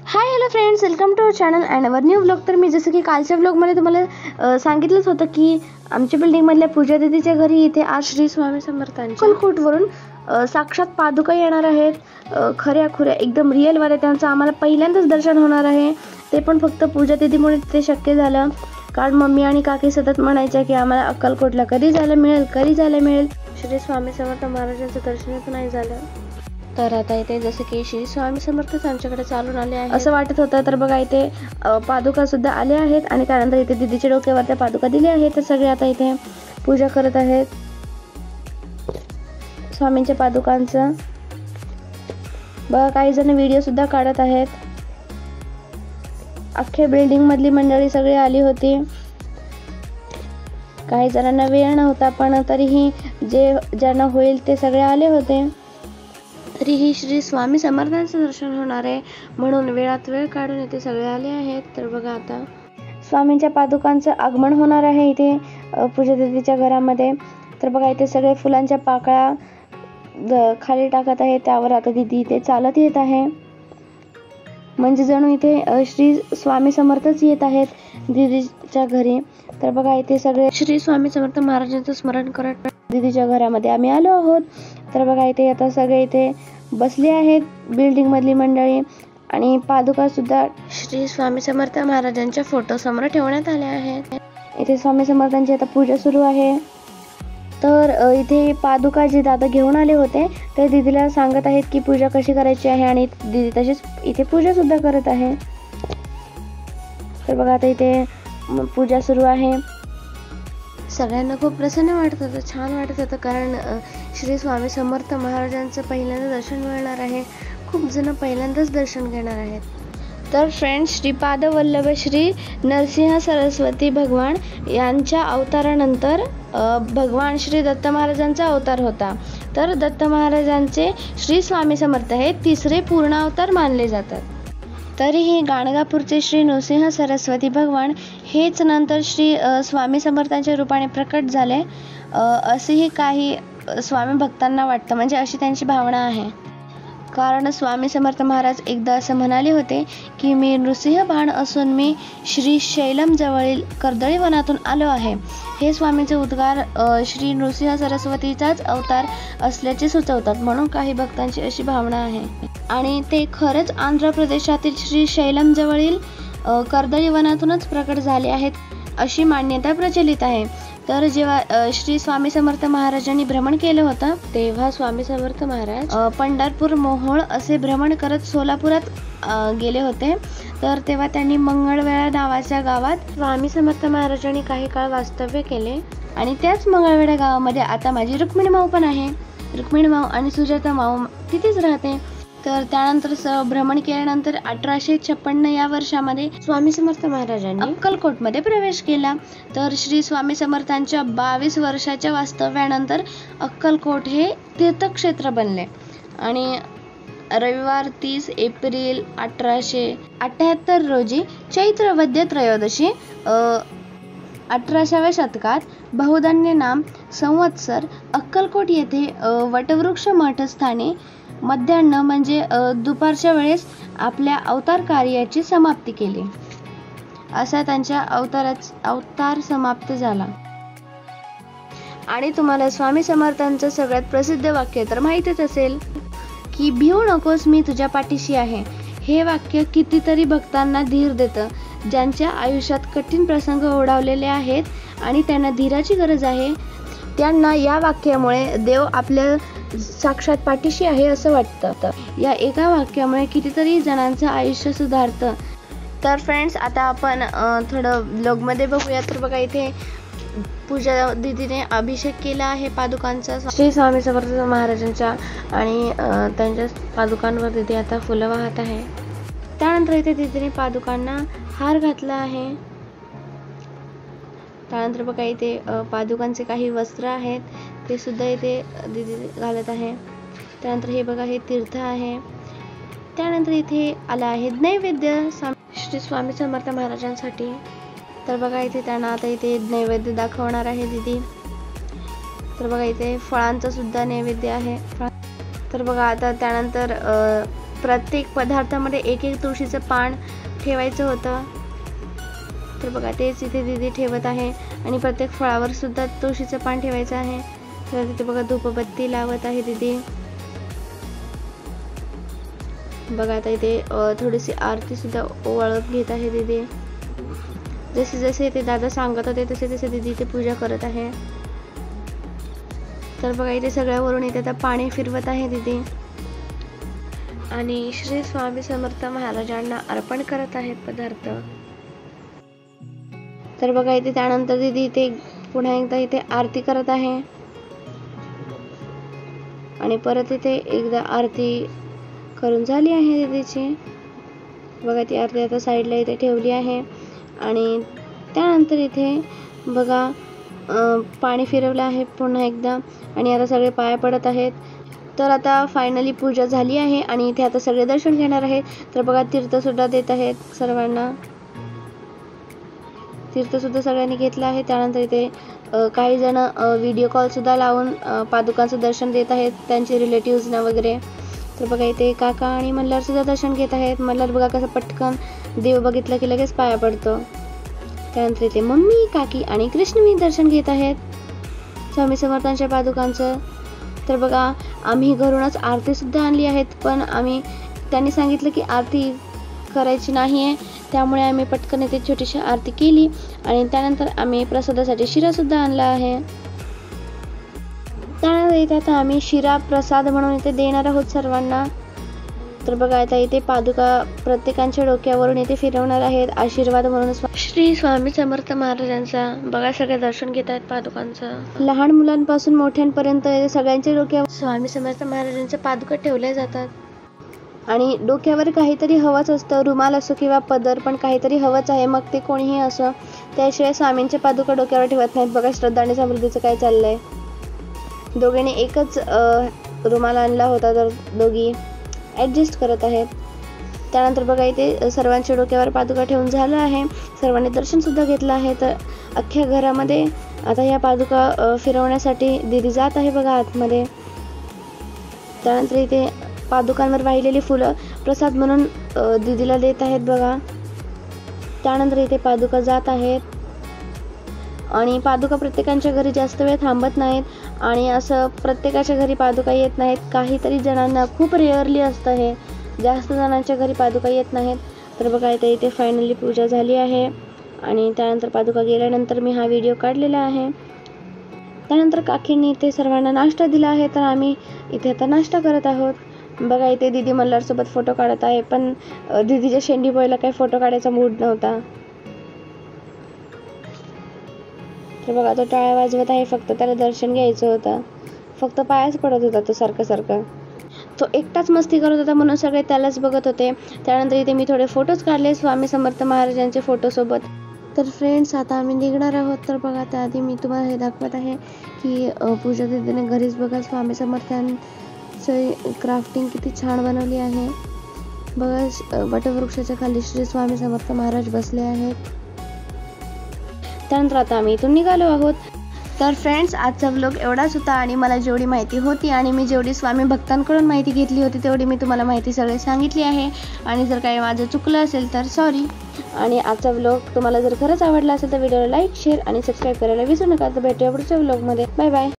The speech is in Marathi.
High hello friends, welcome to our channel and our new vlog. तर मी जसं की कालच्या व्लॉगमध्ये तुम्हाला सांगितलंच होतं की आमच्या बिल्डिंगमधल्या पूजा दीदीच्या घरी इथे आज श्री स्वामी समर्थांच्या अक्कलकोटवरून साक्षात पादुका येणार आहेत. खऱ्या खुऱ्या एकदम रिअलवाल्या त्यांचं आम्हाला पहिल्यांदाच दर्शन होणार आहे. ते पण फक्त पूजा दीदीमुळे ते शक्य झालं. कारण मम्मी आणि काकी सतत म्हणायच्या की आम्हाला अक्कलकोटला कधी जायला मिळेल. श्री स्वामी समर्थ महाराजांचं दर्शनच नाही झालं. तर आता इथे जसं की श्री स्वामी समर्थच आमच्याकडे चालून आले आहे असं वाटत होतं. तर बघा इथे पादुका सुद्धा आले आहेत आणि त्यानंतर इथे दीदीच्या डोक्यावर त्या पादुका दिल्या आहेत. तर सगळे आता इथे पूजा करत आहेत स्वामींच्या पादुकांचं. बघा काही जण व्हिडिओ सुद्धा काढत आहेत. अख्ख्या बिल्डिंग मधली मंडळी सगळी आली होती. काही जणांना वेळ नव्हता पण तरीही ज्यांना होईल ते सगळे आले होते. तरीही श्री स्वामी समर्थांचं दर्शन होणार आहे म्हणून वेळात वेळ काढून इथे सगळे आले आहेत. तर बघा आता स्वामींच्या पादुकांचं आगमन होणार आहे इथे पूजा दीदीच्या घरामध्ये. तर बघा इथे सगळे फुलांच्या पाकळ्या खाली टाकत आहे. त्यावर आता दीदी इथे चालत येत आहे. म्हणजे जणू इथे श्री स्वामी समर्थच येत आहेत दीदीच्या घरी. तर बघा इथे सगळे श्री स्वामी समर्थ महाराजांचं स्मरण करत दीदीच्या घरामध्ये आम्ही आलो आहोत. तर बघा इथे आता सगळे इथे बसले आहेत बिल्डिंग मधली मंडळी आणि पादुका सुद्धा श्री स्वामी समर्थ महाराजांच्या फोटो समोर ठेवण्यात आल्या आहेत. इथे स्वामी समर्थांची आता पूजा सुरू आहे. तर इथे पादुका जे दादा घेऊन आले होते ते दीदीला सांगत आहेत की पूजा कशी करायची आहे आणि दीदी तशीच इथे पूजा सुद्धा करत आहे. तर बघा आता इथे पूजा सुरू आहे. सगळ्यांना खूप प्रसन्न वाटत होतं, छान वाटत होतं. कारण श्री स्वामी समर्थ महाराजांचं पहिल्यांदा दर्शन मिळणार आहे. खूप जण पहिल्यांदाच दर्शन घेणार आहेत. तर फ्रेंड्स, श्रीपाद वल्लभ श्री नरसिंह सरस्वती भगवान यांच्या अवतारानंतर भगवान श्री दत्त महाराजांचा अवतार होता. तर दत्त महाराजांचे श्री स्वामी समर्थ हे तिसरे पूर्ण अवतार मानले जातात. तरीही गाणगापूरचे श्री नृसिंह सरस्वती भगवान हेच नंतर श्री स्वामी समर्थांच्या रूपाने प्रकट झाले असेही काही स्वामी भक्तांना वाटतं. म्हणजे अशी त्यांची भावना आहे. कारण स्वामी समर्थ महाराज एकदा असं म्हणाले होते की मी नृसिंह बाण असून मी श्री शैलम जवळील कर्दळी वनातून आलो आहे. हे स्वामींचे उद्गार श्री नृसिंह सरस्वतीचाच अवतार असल्याचे सुचवतात. म्हणून काही भक्तांची अशी भावना आहे आणि ते खरंच आंध्र प्रदेशातील श्री शैलम जवळील कर्दळी वनातूनच प्रकट झाले आहेत अशी मान्यता प्रचलित आहे. तर जेव्हा श्री स्वामी समर्थ महाराजांनी भ्रमण केलं होतं तेव्हा स्वामी समर्थ महाराज पंढरपूर मोहोळ असे भ्रमण करत सोलापुरात गेले होते. तर तेव्हा त्यांनी मंगळवेढा नावाच्या गावात स्वामी समर्थ महाराजांनी काही काळ वास्तव्य केले आणि त्याच मंगळवेढा गावामध्ये आता माझी रुक्मिणी माऊ पण आहे. रुक्मिणी माऊ आणि सुजाता माऊ तिथेच राहते. तर त्यानंतर भ्रमण केल्यानंतर 1856 या वर्षामध्ये स्वामी समर्थ महाराजांनी अक्कलकोटमध्ये प्रवेश केला. तर श्री स्वामी समर्थांच्या 22 वर्षाच्या वास्तव्यानंतर अक्कलकोट हे तीर्थक्षेत्र बनले आणि रविवार 30 एप्रिल 1878 रोजी चैत्र वद्य त्रयोदशी 18व्या शतकात बहुधन्य नाम संवत्सर अक्कलकोट येथे वटवृक्ष मठस्थानी मध्यान्ह म्हणजे दुपारच्या वेळेस आपल्या अवतार कार्याची समाप्ती केली. असा त्यांच्या अवतार समाप्त झाला. आणि तुम्हाला स्वामी समर्थांचं सगळ्यात प्रसिद्ध वाक्य तर माहितीच असेल की भिवू नकोस मी तुझ्या पाठीशी आहे. हे वाक्य कितीतरी भक्तांना धीर देतं. ज्यांच्या आयुष्यात कठीण प्रसंग ओढावलेले आहेत आणि त्यांना धीराची गरज आहे त्यांना या वाक्यामुळे देव आपल्या साक्षात पाठीशी आहे असं वाटतं. या एका वाक्यामुळे कितीतरी जणांचं आयुष्य सुधारतं. तर फ्रेंड्स, आता आपण थोडं व्लॉगमध्ये बघूया. तर बघा इथे पूजा दीदीने अभिषेक केला आहे पादुकांचा श्री स्वामी समर्थ महाराजांच्या आणि त्यांच्या पादुकांवर दीदी आता फुलं वाहत आहे. त्यानंतर इथे दीदीने पादुकांना हार घातला आहे. त्यानंतर बघा इथे पादुकांचे काही वस्त्र आहेत ते सुद्धा इथे दीदी घालत आहे. त्यानंतर हे बघा हे तीर्थ आहे. त्यानंतर इथे आला आहे नैवेद्य श्री स्वामी समर्थ महाराजांसाठी. तर बघा इथे त्यांना आता इथे नैवेद्य दाखवणार आहे दीदी. तर बघा इथे फळांचा सुद्धा नैवेद्य आहे. तर बघा आता त्यानंतर प्रत्येक पदार्थामध्ये एक एक तुळशीचं पान ठेवायचं होतं. तर बघा तेच इथे दीदी ठेवत आहे आणि प्रत्येक फळावर सुद्धा तुळशीचं पान ठेवायचं आहे. तर तिथे बघा धूपबत्ती लावत आहे दीदी. बघा आता इथे थोडीशी आरती सुद्धा ओवाळत घेत आहे दीदी. जसे जसे ते दादा सांगत होते तसे तसे दीदी इथे पूजा करत आहे. तर बघा इथे सगळ्यावरून इथे आता पाणी फिरवत आहे दीदी आणि श्री स्वामी समर्थ महाराजांना अर्पण करत आहेत पदार्थ. तर बघा इथे त्यानंतर दीदी इथे पुन्हा एकदा इथे आरती करत आहे आणि परत इथे एकदा आरती करून झाली आहे दीदीची. बघा ती आरती आता साईडला इथे ठेवली आहे आणि त्यानंतर इथे बघा पाणी फिरवलं आहे पुन्हा एकदा आणि आता सगळे पाया पडत आहेत. तर आता फायनली पूजा झाली आहे आणि इथे आता सगळे दर्शन घेणार आहेत. तर बघा तीर्थ सुद्धा देत आहेत सर्वांना. तीर्थ सुद्धा सगळ्यांनी घेतलं आहे. त्यानंतर इथे काही जण व्हिडिओ कॉल सुद्धा लावून पादुकांचं दर्शन देत आहेत त्यांचे रिलेटिव्हजना वगैरे. तर बघा इथे काका आणि मल्हार सुद्धा दर्शन घेत आहेत. मल्हार बघा कसं पटकन देव बघितलं की लगेच पाया पडतो. त्यानंतर इथे मम्मी, काकी आणि कृष्णवी दर्शन घेत आहेत स्वामी समर्थांच्या पादुकांचं. तर बघा आम्ही घरूनच आरती सुद्धा आणली आहेत, पण त्यांनी सांगितलं की आरती करायची नाही आहे, त्यामुळे आम्ही पटकन इथे छोटीशी आरती केली आणि त्यानंतर आम्ही प्रसादासाठी शिरा सुद्धा आणला आहे. त्यानंतर इथे आता आम्ही शिरा प्रसाद म्हणून इथे देणार आहोत सर्वांना. तर बघा आता इथे पादुका प्रत्येकांच्या डोक्यावरून इथे फिरवणार आहेत आशीर्वाद म्हणून श्री स्वामी समर्थ महाराजांचा. बघा सगळे दर्शन घेत आहेत पादुकांचं. लहान मुलांपासून मोठ्यांपर्यंत सगळ्यांच्या डोक्यावर स्वामी समर्थ महाराजांच्या पादुका ठेवल्या जातात आणि डोक्यावर काहीतरी हवंच असतं, रुमाल असो किंवा पदर, पण काहीतरी हवंच आहे, मग ते कोणीही असो. त्याशिवाय स्वामींच्या पादुका डोक्यावर ठेवत नाहीत. बघा श्रद्धा आणि समृद्धीचं काय चाललंय. दोघींनी एकच रुमाल आणला होता तर दोघी ॲडजस्ट करत आहेत. त्यानंतर बघा इथे सर्वांच्या डोक्यावर पादुका ठेवून झालं आहे. सर्वांनी दर्शन सुद्धा घेतलं आहे. तर अख्ख्या घरामध्ये आता या पादुका फिरवण्यासाठी दीदी जात आहे बघा आतमध्ये. त्यानंतर इथे पादुकांवर वाहिलेली फुलं प्रसाद म्हणून दीदीला देत आहेत बघा. त्यानंतर इथे पादुका जात आहेत आणि पादुका प्रत्येकांच्या घरी जास्त वेळ थांबत नाहीत आणि असं प्रत्येकाच्या घरी पादुका येत नाहीत. काहीतरी जणांना खूप रेअरली असतं हे, जास्त जणांच्या घरी पादुका येत नाहीत. तर बघा इथे फायनली पूजा झाली आहे आणि त्यानंतर पादुका गेल्यानंतर मी हा व्हिडिओ काढलेला आहे. त्यानंतर काकींनी इथे सर्वांना नाश्ता दिला आहे. तर आम्ही इथे आता नाश्ता करत आहोत. बघा इथे दीदी मल्हारसोबत फोटो काढत आहे, पण दीदीच्या शेंडी बोयला काही फोटो काढायचा मूड नव्हता. तर बघा तो टाळ्या वाजवत आहे, फक्त त्याला दर्शन घ्यायचं होतं, फक्त पायाच पडत होता तो सारखं. तो एकटाच मस्ती करत होता म्हणून सगळे त्यालाच बघत होते. त्यानंतर इथे मी थोडे फोटोज काढले स्वामी समर्थ महाराजांचे फोटोसोबत. तर फ्रेंड्स आता आम्ही निघणार आहोत. तर बघा त्याआधी मी तुम्हाला हे दाखवत आहे की पूजा दीदीने घरीच बघा स्वामी समर्थांची क्राफ्टिंग किती छान बनवली आहे. बघा वटवृक्षाच्या खाली श्री स्वामी समर्थ महाराज बसले आहेत. त्यानंतर आता आम्ही इथून निघालो आहोत. तर फ्रेंड्स आजचा व्लॉग एवढाच होता आणि मला जेवढी माहिती होती आणि मी जेवढी स्वामी भक्तांकडून माहिती घेतली होती तेवढी मी तुम्हाला माहिती सगळी सांगितली आहे. आणि जर काही माझं चुकलं असेल तर सॉरी. आणि आजचा व्लॉग तुम्हाला जर खरंच आवडला असेल तर व्हिडिओला लाईक, शेअर आणि सबस्क्राईब करायला विसरू नका. तर भेटूया पुढच्या व्लॉगमध्ये. Bye bye.